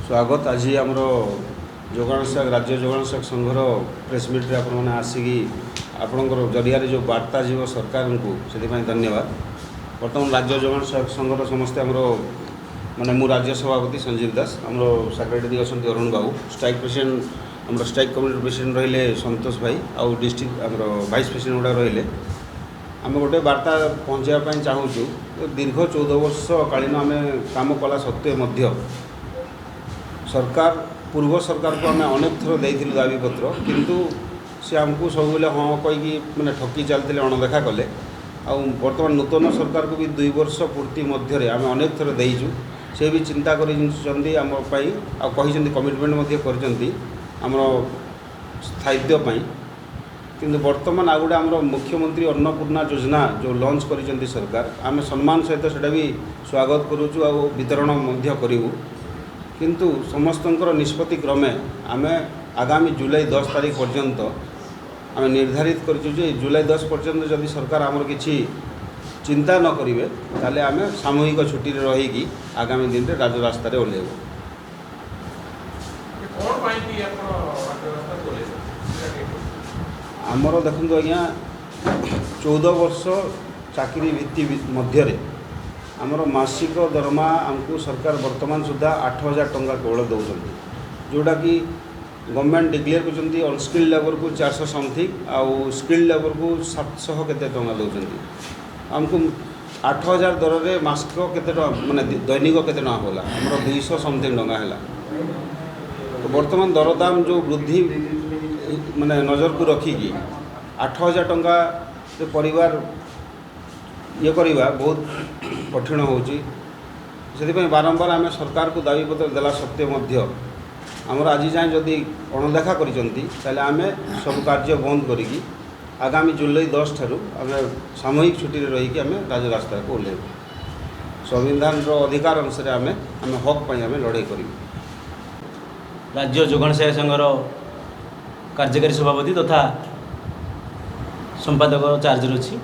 स्वागत आज आमर जोगाणसहायक राज्य जोगाणसहायक संघर प्रेसमिट्रे आपने आसिकी आपणकर जरिया जो वार्ता जीव सरकार को से धन्यवाद। बर्तमान राज्य जोगाणसहायक संघर समस्ते आमर माने मु राज्य सभापति संजीव दास, आमर सेक्रेटरी अच्छा अरुण बाबू, स्ट्राइक प्रेसिडेंट आमर स्ट्राइक कमिटी प्रेसिडेंट रहिले संतोष भाई, आउ डिस्ट्रिक्ट आमर वाइस प्रेसिडेंट गुड़ा रहिले। आम गोटे वार्ता पहुँचापी चाहूँ दीर्घ 14 वर्ष कालीन आम कम कला सत्वे सरकार पूर्व सरकार को आम अनेक थर देथिलु दाबी पत्र, किंतु से आमको सब बेले हाँ कहीकि मैंने ठकी चलते अणदेखा कले। वर्तमान नूतन सरकार को भी 2 वर्ष पूर्ति मध्य आम अनेक थर देचु, से भी चिंता करमपाई कमिटमेंट कर स्थायित्व। किंतु वर्तमान आ गए आमर मुख्यमंत्री अन्नपूर्णा योजना जो लॉन्च कर सरकार, आम सम्मान सहित से भी स्वागत करुचु आ वितरण करूँ। किंतु समस्तंकर निष्पत्ति क्रमे आम आगामी जुलाई 10 तारीख पर्यंत आम निर्धारित करूँ जुलाई 10 पर्यंत जदि सरकार आमर किसी चिंता न करेंगे ताले आम सामूहिक छुट्टी रहीकि आगामी दिन में राजरास्तार ओह्लैबू। आमर देखो आज्ञा 14 वर्ष चाकरी भित्ति मध्य आमर मासिक दरमा आमको सरकार वर्तमान सुधा 8,000 टंका केवल दौरान, जोटा कि गवर्नमेंट डिक्लेयर कर अनस्किल्ड लेबर को 400 समथिंग आउ स्किल्ड लेबर को 700 केते टंका दौरान। आमको 8,000 दर में मासिक केते माने दैनिक केते टंका होला आमर 200 समथिंग टंका है। तो वर्तमान दरदाम जो वृद्धि माने नजर को रखिकी 8,000 टंका से परिवार ये करवा बहुत कठिन होती। बारंबार आम सरकार को दाबी पत्र देला सत्वे आमर आज जाए जदि अणदेखा कर आम सब कार्य बंद करी आगामी जुलाई 10 ठारू आम सामूहिक छुट्टी रहीकि आम राजरास्ता को ओह्लैबू। संविधान अधिकार अनुसार आम हक पर आम लड़ाई करूँ। राज्य जोगाणसहायक संघर कार्यकारी सभापति तथा संपादक चार्ज अच्छी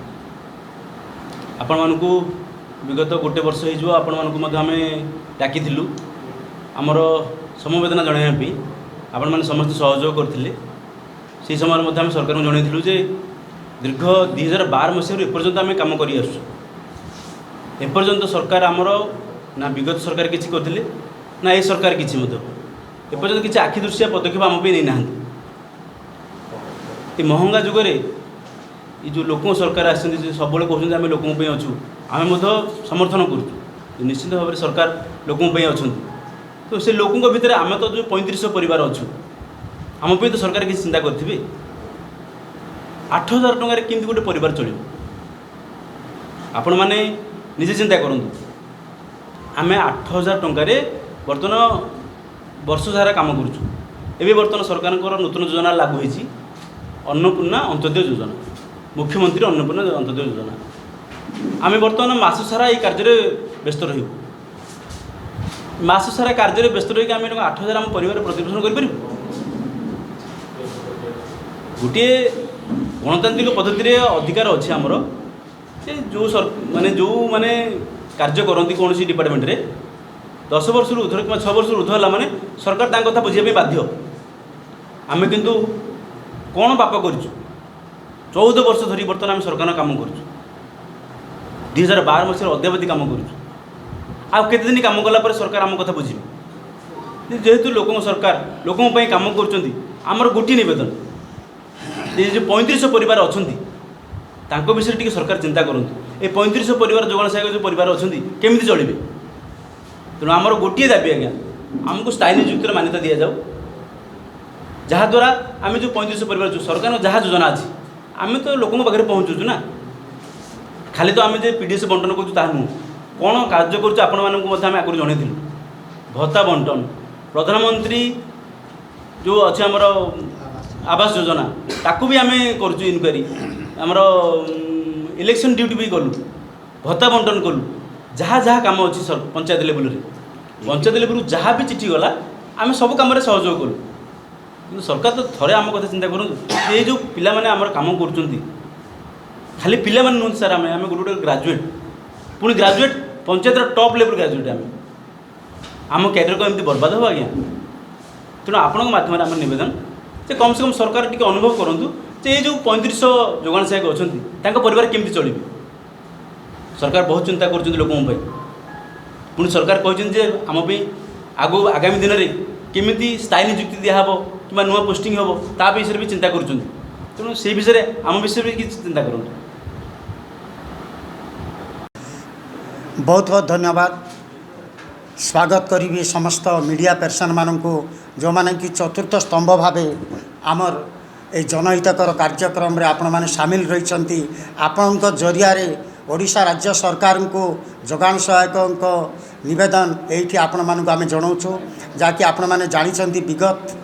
आपण मानकु विगत गोटे वर्ष हो आपण मानकु आम डाकी आमर समवेदना जनवाई आपण मैंने समस्त सहयोग करते। से समय आम सरकार को जनइलु जे दीर्घ 2012 मसीह एपर्यंत आम कम कर एपर्यंत सरकार आमर ना विगत सरकार किसी करते ना ये सरकार किसी एपर्यंत किसी आखि दृश्य पदक्षेप आम नहीं ना। ये महंगा जुगरे ये जो लोक सरकार आसती सब कहते आम लोकों अच्छु आम समर्थन करूँ। निश्चित भाव में सरकार लोकों अच्छा, तो से लोकों भितर आम तो जो 3500 परिवार अच्छु आम तो सरकार किसी चिंता करेंगे 8,000 टंकार केमती गोटे परिवार चलो। आपण मैंने निजे चिंता करूँ आम 8,000 टंकार बर्तमान वर्ष सारा कम करुँ। बर्तमान सरकार नूतन योजना लागू होती अन्नपूर्णा अंत्योदय योजना, मुख्यमंत्री अन्नपूर्णा अंत्योदय योजना। आम बर्तमान मास सारा ये कार्य व्यस्त रही मास सारा कार्य व्यस्त रही आम 8,000 आम परिवार प्रतिपोषण कर गोटे गणतांत्रिक पद्धति रे अधिकार अच्छे आमर जो माने जो माने कार्य करती कौन सी डिपार्टमेंट रे 10 वर्ष ऊर्ध्व कि 6 वर्ष ऊर्ध्व है माने सरकार तांको कथा बुझे बाध्य। आम किंतु कौन पाप कर 14 वर्ष धरी बर्तमान आम सरकार काम कर 2012 मसीह अद्यावधि काम कर दिन कम कलापर सरकार आम कथा बुझे जेहेतु लोक सरकार लोकों काम कर गोटे नवेदन ये जो 3500 परिवार अच्छा विषय टी सरकार चिंता करूँ। ये 3500 परिवार जोगाणसहायक जो परिवार अच्छा केमी चलिए तेणु आमर गोटे दाबी आज्ञा आमको स्थायी नियुक्तिर मान्यता दि जाऊ जहाद्वारा आम जो 3500 परिवार जो सरकार जहाँ योजना अच्छी आम तो लोकों पाखे पहुँचुचु ना। खाली तो आम जो पीडीएस बंटन करूँ नुह कौन कार्य करें आगुरी जनइलु भत्ता बंटन प्रधानमंत्री जो अच्छे आमर आवास योजना ताकू भी आम करूँ इनक्वारी आमर इलेक्शन ड्यूटी भी कलु भत्ता बंटन कलु जहाँ जहाँ कम अच्छी पंचायत लेवल जहाँ भी चिठी गला आम सब कम सहयोग कलु। कि सरकार तो थोड़े आम कथा चिंता करूँ ये जो पिला माने आमर काम कर खाली पिला माने नुहत सार आम गोटे ग्राजुएट पुणी graduate panchayat top level graduate आम कैरियर को एमती बर्बाद हो आज्ञा तेणु आपण मध्यम आम नवेदन जे कम से कम सरकार टी अनुभव करूँ जे ये जो 3500 जोगाण सहायक अच्छा परिवार केमती चलिए सरकार बहुत चिंता कर लोकों पुणी सरकार कहते आम आग आगामी दिन में केमी स्थायी नियुक्ति दिहब कि नुआ पोस्टिंग हम ता विषय भी चिंता कर तेणु से विषय आम विषय भी किसी चिंता करूँ। बहुत बहुत धन्यवाद स्वागत करी समस्त मीडिया पर्सन मानक जो माने कि चतुर्थ स्तंभ भावे आमर ए जनहितकर कार्यक्रम रे आपण माने शामिल रही आपण जरिया ओडिशा राज्य सरकार को जोगाण सहायक निवेदन ये आपण मानक आम जनाऊँ जहाँकि आपण माने जानी विगत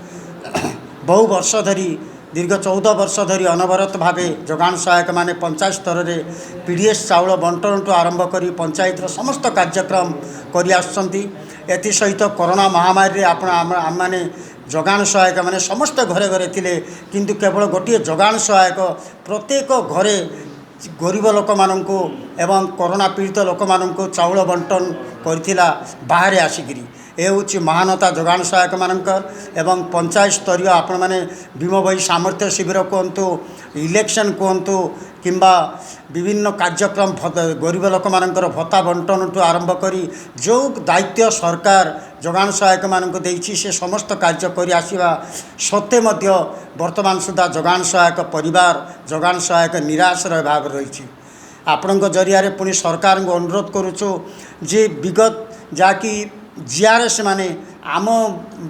बहु वर्ष धरी दीर्घ 14 वर्ष धरी अनवरत भावे जोगाण सहायक माने पंचायत स्तर में पीडीएस चाउल बंटन टू आरंभ करी पंचायत समस्त कार्यक्रम करी आसुचंती। एथि सहित कोरोना महामारी आम माने जोगाण सहायक माने समस्त घरे घरे थिले किंतु केवल गोटे जोगाण सहायक प्रत्येक घरे गरीब लोक माननकु एवं कोरोना पीड़ित लोक माननकु चाउल बंटन करथिला बाहर आसिकरी ए हूँ महानता जोगाण सहायक मानकर एवं पंचायत स्तरीय आपण मैंने भीम भई सामर्थ्य शिविर कहतु इलेक्शन कहतु किंबा विभिन्न कार्यक्रम गरीब लोक मानकर भत्ता बंटन टू आरंभ करी जो दायित्व सरकार जोगाण सहायक मानक देइछि से समस्त कार्य करी आसिबा सत्ते मध्य वर्तमान सुधा जोगाण सहायक परिवार जोगाण सहायक निराश भाव रही आपण जरिया पुणी सरकार को अनुरोध करुचु जे विगत जहाँकि जीआरएस माने आम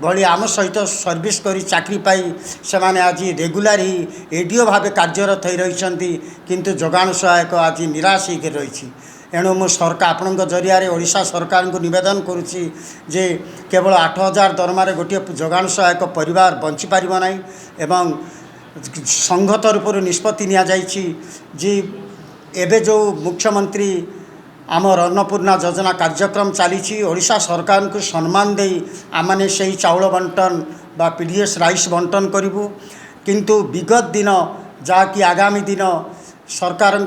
भली आम सहित सर्विस करी चाकरी पाई से माने आज रेगुलार ही एडीओ भाव कार्यरत हो रही किंतु जोगाण सहायक आज निराश होकर रही एणु मु सरकार आपण जरिया ओडिशा सरकार को निवेदन करुच्ची जे केवल 8000 दरमार गोटे जोगाण सहायक परिवार बंची पारिब नाही एवं संघ तरफ निष्पत्ति निया जाइछि जे एबे जो मुख्यमंत्री आमर अन्नपूर्णा योजना कार्यक्रम चली ओडिशा सरकार को सम्मान दे आमने से चाउल बंटन बा पीडीएस राइस बंटन करूँ किंतु विगत दिन जहाँकि आगामी दिन सरकार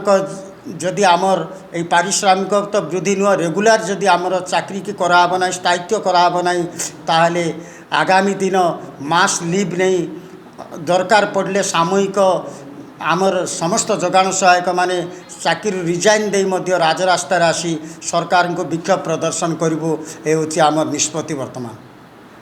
जदि आमर ये पारिश्रमिक तो वृद्धि नुह रेगुलार जदि आमर चाकरी की कराब ना स्थायित्व कराब ना ताहले आगामी दिन मास लीव नहीं दरकार पड़े सामूहिक आमर समस्त जोगाण सहायक माने चाकरी रिजाइन दे मध्य राजरास्तार आसी सरकार को विक्षोभ प्रदर्शन करूँ ये हूँ आमर निष्पत्ति वर्तमान।